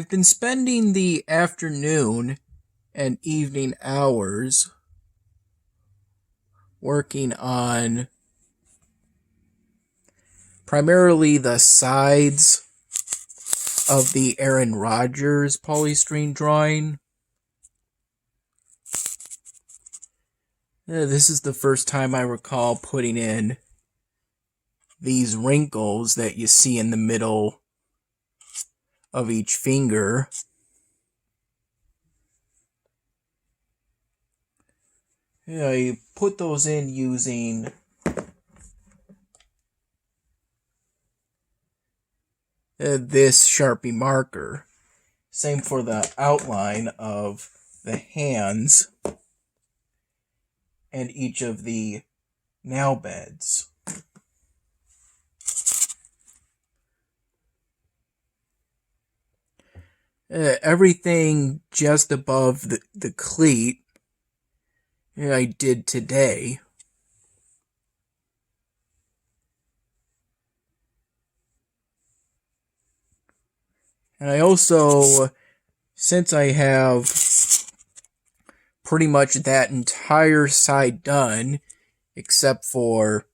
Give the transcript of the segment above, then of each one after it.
I've been spending the afternoon and evening hours working on primarily the sides of the Aaron Rodgers polystyrene drawing. This is the first time I recall putting in these wrinkles that you see in the middle of each finger. I put those in using this Sharpie marker. Same for the outline of the hands and each of the nail beds. Everything just above the cleat I did today. And I also, since I have pretty much that entire side done, except for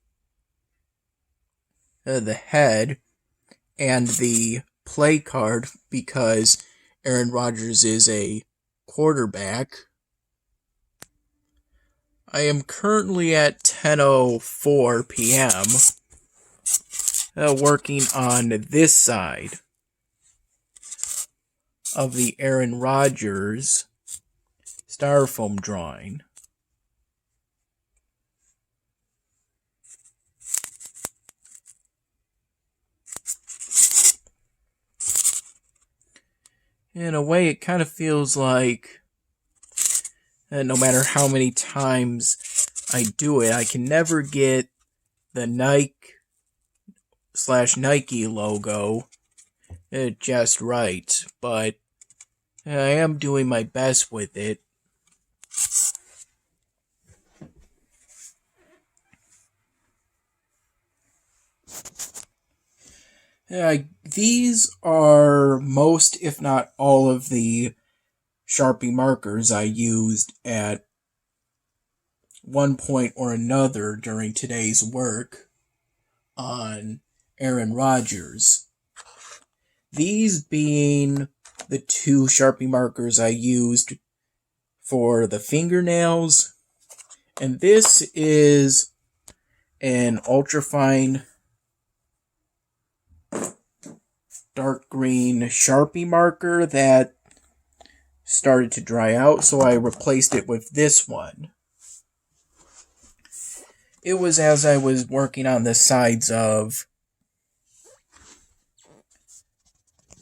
the head and the play card, because Aaron Rodgers is a quarterback, I am currently at 10:04 p.m. Working on this side of the Aaron Rodgers styrofoam drawing. In a way, it kind of feels like no matter how many times I do it, I can never get the Nike/Nike logo just right, but I am doing my best with it. These are most, if not all, of the Sharpie markers I used at one point or another during today's work on Aaron Rodgers. These being the two Sharpie markers I used for the fingernails, and this is an ultrafine dark green Sharpie marker that started to dry out, so I replaced it with this one. It was as I was working on the sides of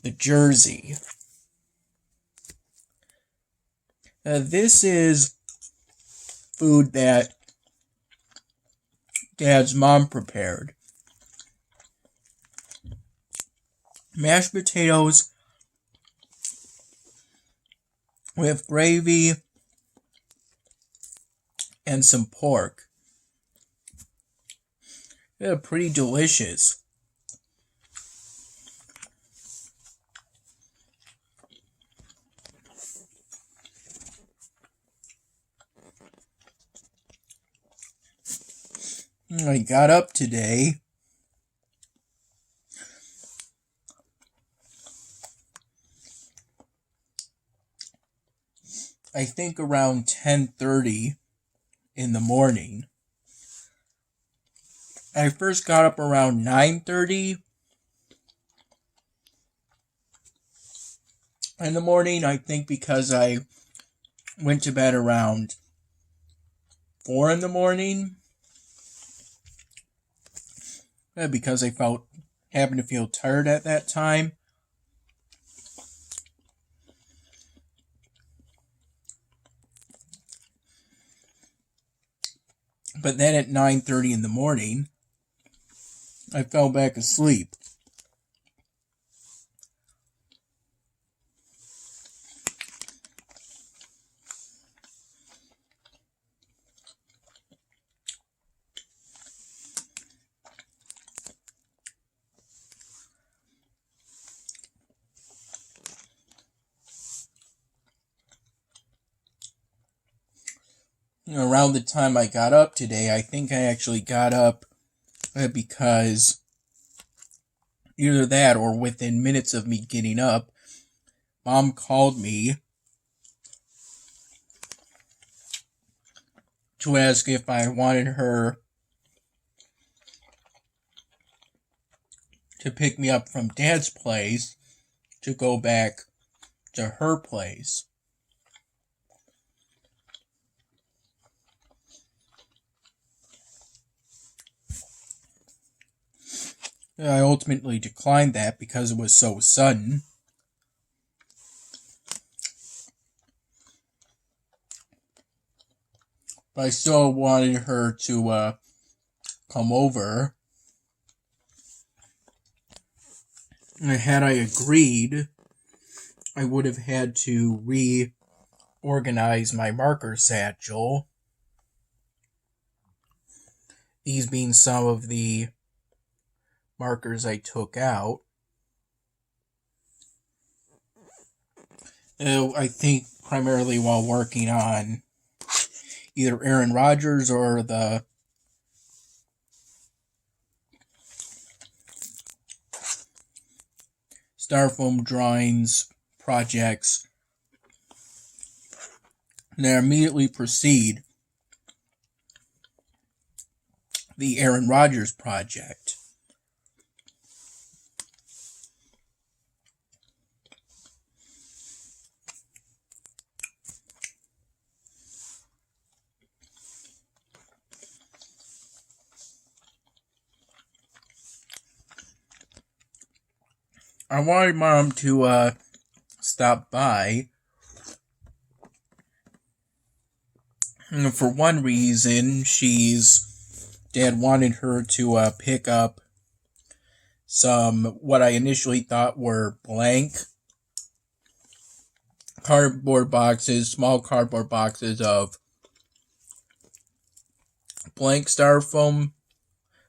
the jersey. This is food that Dad's mom prepared. Mashed potatoes with gravy and some pork. They're pretty delicious. I got up today I think around 10:30 in the morning. I first got up around 9:30 in the morning, I think because I went to bed around 4 in the morning. Because I happened to feel tired at that time. But then at 9:30 in the morning, I fell back asleep. Around the time I got up today, I think I actually got up because either that or within minutes of me getting up, Mom called me to ask if I wanted her to pick me up from Dad's place to go back to her place. I ultimately declined that because it was so sudden. But I still wanted her to come over. And had I agreed, I would have had to reorganize my marker satchel. These being some of the markers I took out. I think primarily while working on either Aaron Rodgers or the styrofoam drawings projects that immediately precede the Aaron Rodgers project. I wanted Mom to stop by. And for one reason, Dad wanted her to pick up some what I initially thought were blank cardboard boxes, small cardboard boxes of blank styrofoam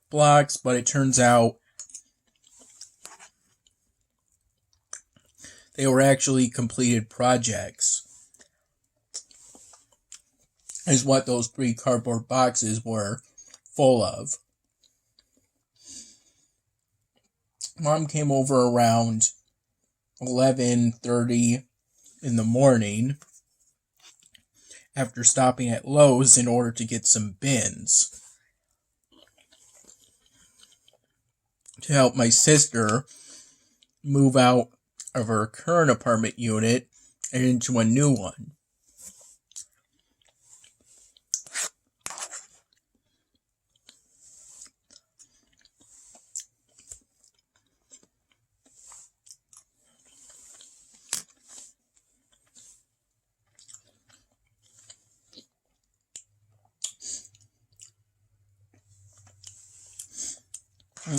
blocks, but it turns out they were actually completed projects, is what those 3 cardboard boxes were full of. Mom came over around 11:30 in the morning after stopping at Lowe's in order to get some bins to help my sister move out of her current apartment unit and into a new one.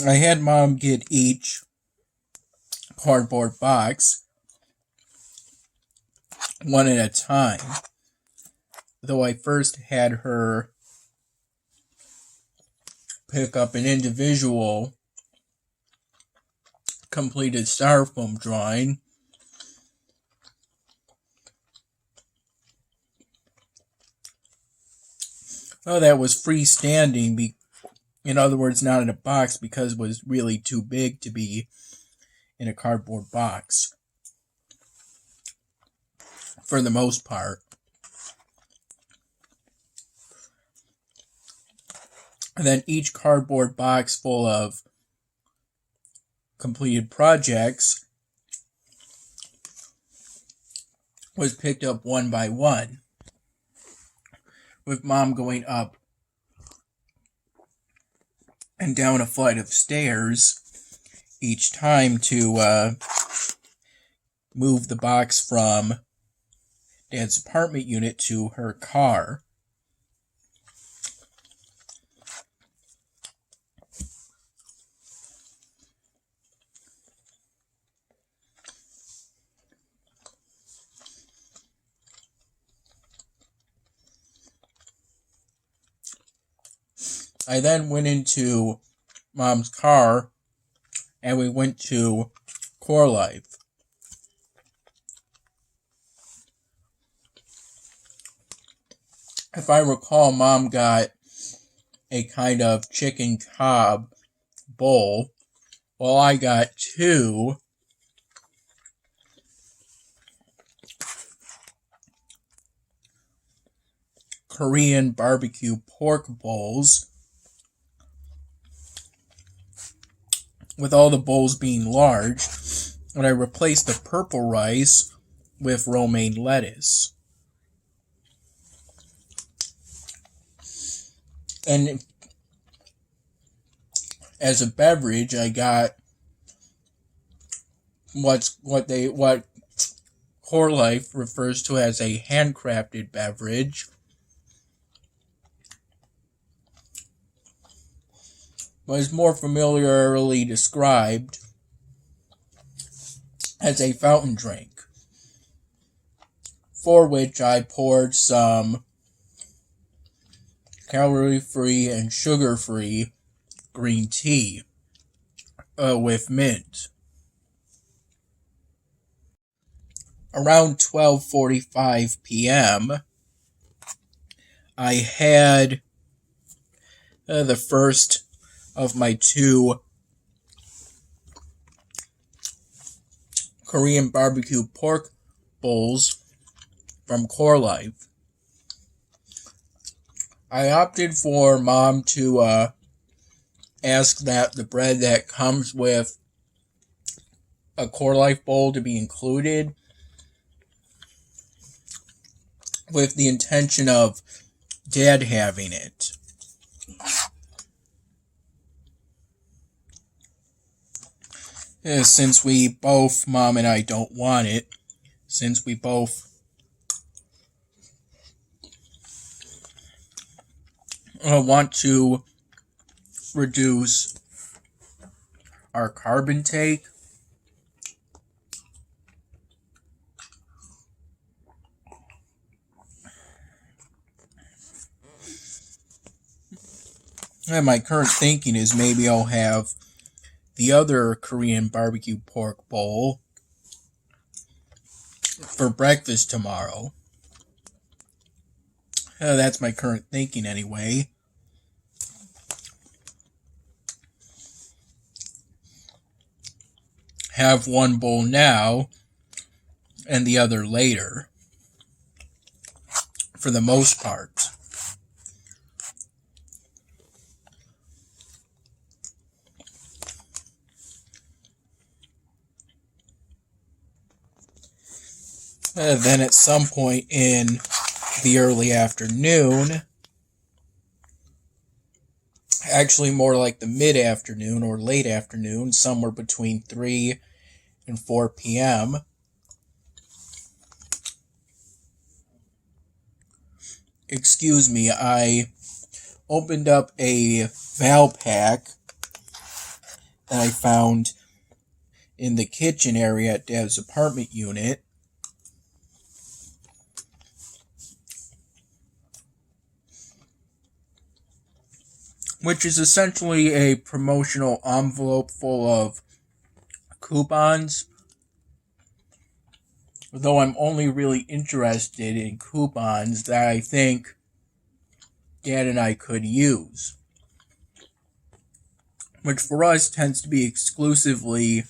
I had Mom get each cardboard box one at a time, though I first had her pick up an individual completed styrofoam drawing. Oh, that was freestanding, in other words, not in a box, because it was really too big to be in a cardboard box, for the most part. And then each cardboard box full of completed projects was picked up one by one, with Mom going up and down a flight of stairs each time to move the box from Dad's apartment unit to her car. I then went into Mom's car and we went to CoreLife. If I recall, Mom got a kind of chicken cob bowl, while I got 2 Korean barbecue pork bowls, with all the bowls being large, and I replaced the purple rice with romaine lettuce. And as a beverage, I got what CoreLife refers to as a handcrafted beverage, but is more familiarly described as a fountain drink, for which I poured some calorie-free and sugar-free green tea with mint. Around 12:45 p.m., I had the first of my 2 Korean barbecue pork bowls from CoreLife. I opted for Mom to ask that the bread that comes with a CoreLife bowl to be included, with the intention of Dad having it. Since we both, Mom and I, don't want it, since we both want to reduce our carb intake, and my current thinking is maybe I'll have the other Korean barbecue pork bowl for breakfast tomorrow. That's my current thinking anyway. Have one bowl now and the other later, for the most part. Then at some point in the early afternoon, actually more like the mid-afternoon or late afternoon, somewhere between 3 and 4 p.m., I opened up a Val pack that I found in the kitchen area at Dad's apartment unit. Which is essentially a promotional envelope full of coupons. Though I'm only really interested in coupons that I think Dad and I could use. Which for us tends to be exclusively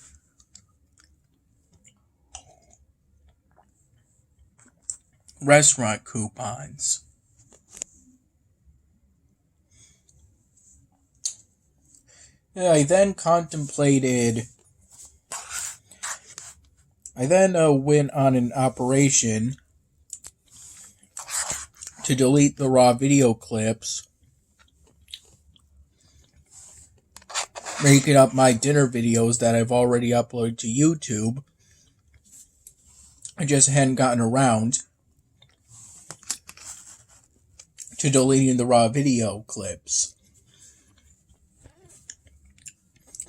restaurant coupons. I then went on an operation to delete the raw video clips, making up my dinner videos that I've already uploaded to YouTube. I just hadn't gotten around to deleting the raw video clips.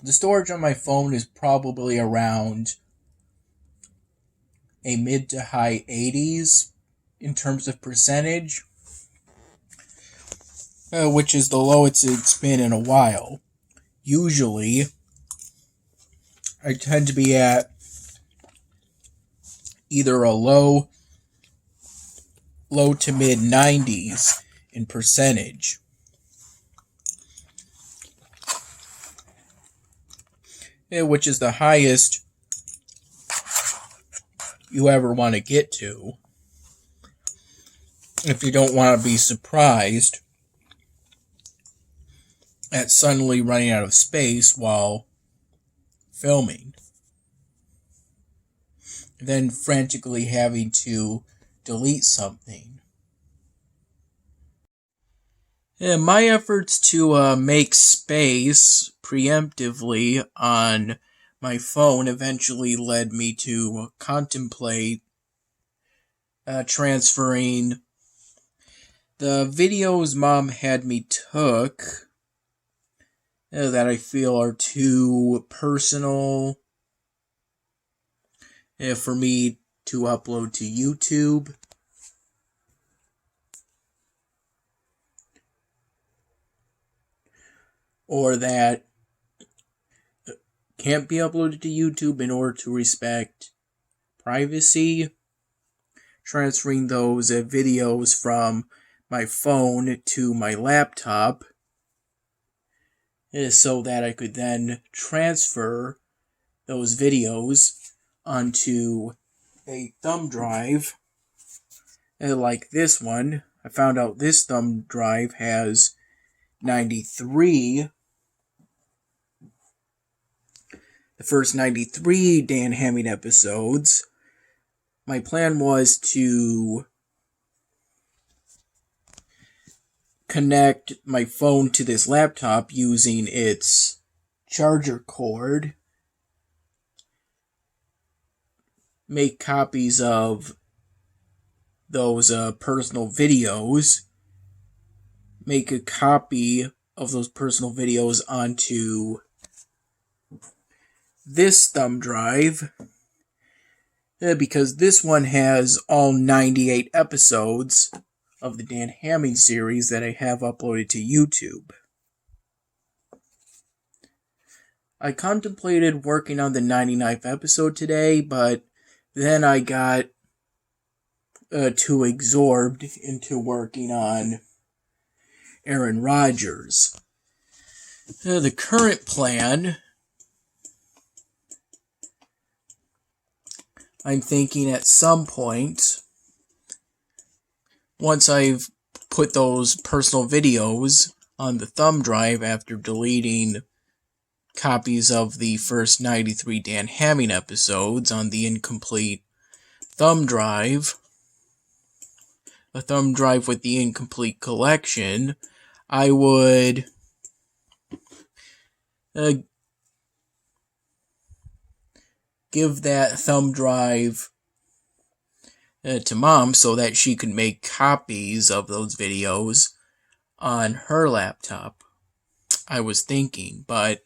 The storage on my phone is probably around a mid to high 80s in terms of percentage, which is the lowest it's been in a while. Usually, I tend to be at either a low low to mid 90s in percentage. Which is the highest you ever want to get to if you don't want to be surprised at suddenly running out of space while filming. Then frantically having to delete something. And my efforts to make space preemptively on my phone eventually led me to contemplate transferring the videos Mom had me took that I feel are too personal for me to upload to YouTube. Or that can't be uploaded to YouTube in order to respect privacy. Transferring those videos from my phone to my laptop so that I could then transfer those videos onto a thumb drive like this one. I found out this thumb drive has 93. The first 93 Dan Hamming episodes. My plan was to connect my phone to this laptop using its charger cord, make copies of those personal videos, make a copy of those personal videos onto this thumb drive, because this one has all 98 episodes of the Dan Hamming series that I have uploaded to YouTube. I contemplated working on the 99th episode today, but then I got too absorbed into working on Aaron Rodgers. The current plan, I'm thinking at some point, once I've put those personal videos on the thumb drive after deleting copies of the first 93 Dan Hamming episodes on the incomplete thumb drive, a thumb drive with the incomplete collection, I would give that thumb drive to Mom so that she could make copies of those videos on her laptop. I was thinking, but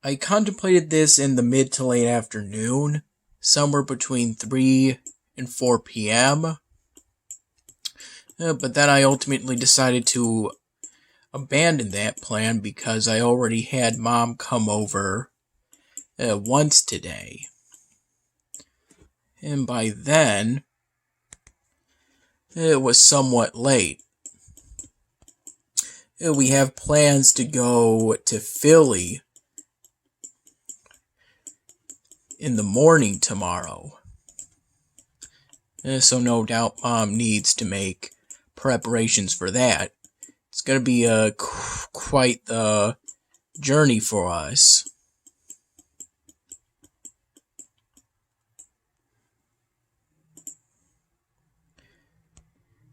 I contemplated this in the mid to late afternoon, somewhere between 3 and 4 p.m. But then I ultimately decided to abandon that plan because I already had Mom come over once today. And by then, it was somewhat late. We have plans to go to Philly in the morning tomorrow. So no doubt Mom needs to make preparations for that. It's going to be quite the journey for us.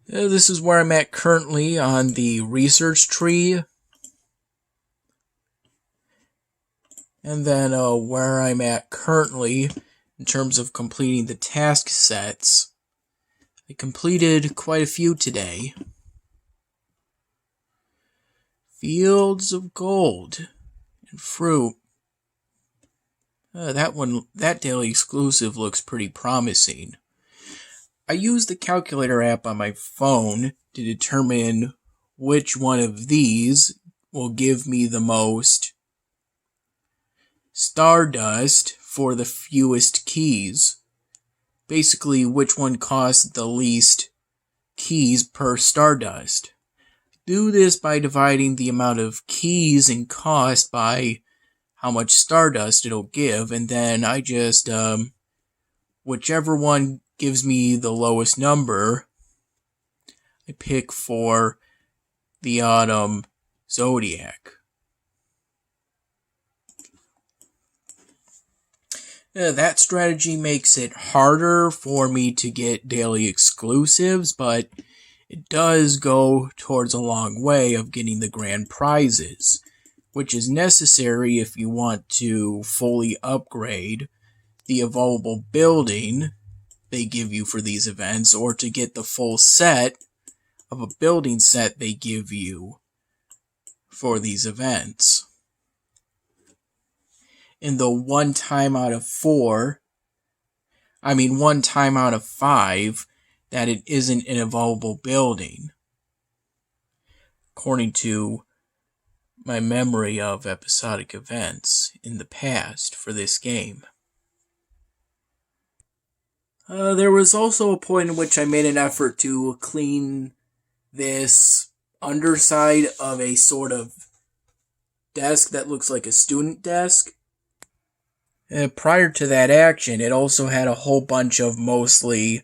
This is where I'm at currently on the research tree. And then where I'm at currently in terms of completing the task sets. I completed quite a few today. Fields of gold and fruit. That daily exclusive looks pretty promising. I use the calculator app on my phone to determine which one of these will give me the most stardust for the fewest keys. basically which one costs the least keys per stardust. Do this by dividing the amount of keys and cost by how much stardust it'll give, and then I just, whichever one gives me the lowest number, I pick for the autumn zodiac. That strategy makes it harder for me to get daily exclusives, but it does go towards a long way of getting the grand prizes, which is necessary if you want to fully upgrade the available building they give you for these events, or to get the full set of a building set they give you for these events. In the one time out of 5 that it isn't an evolvable building, according to my memory of episodic events in the past for this game. There was also a point in which I made an effort to clean this underside of a sort of desk that looks like a student desk. Prior to that action, it also had a whole bunch of mostly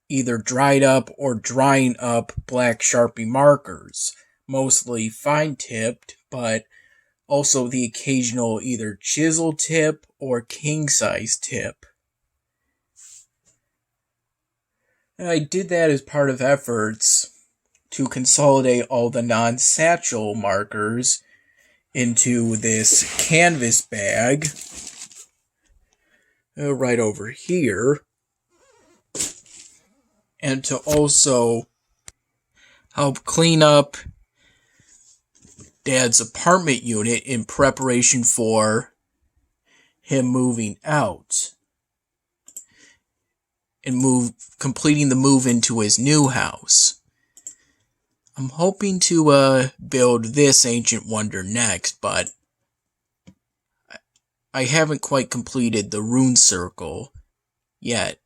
either dried up or drying up black Sharpie markers, mostly fine-tipped, but also the occasional either chisel tip or king-size tip. I did that as part of efforts to consolidate all the non-satchel markers into this canvas bag right over here, and to also help clean up Dad's apartment unit in preparation for him moving out and completing the move into his new house. I'm hoping to build this ancient wonder next, but I haven't quite completed the rune circle yet.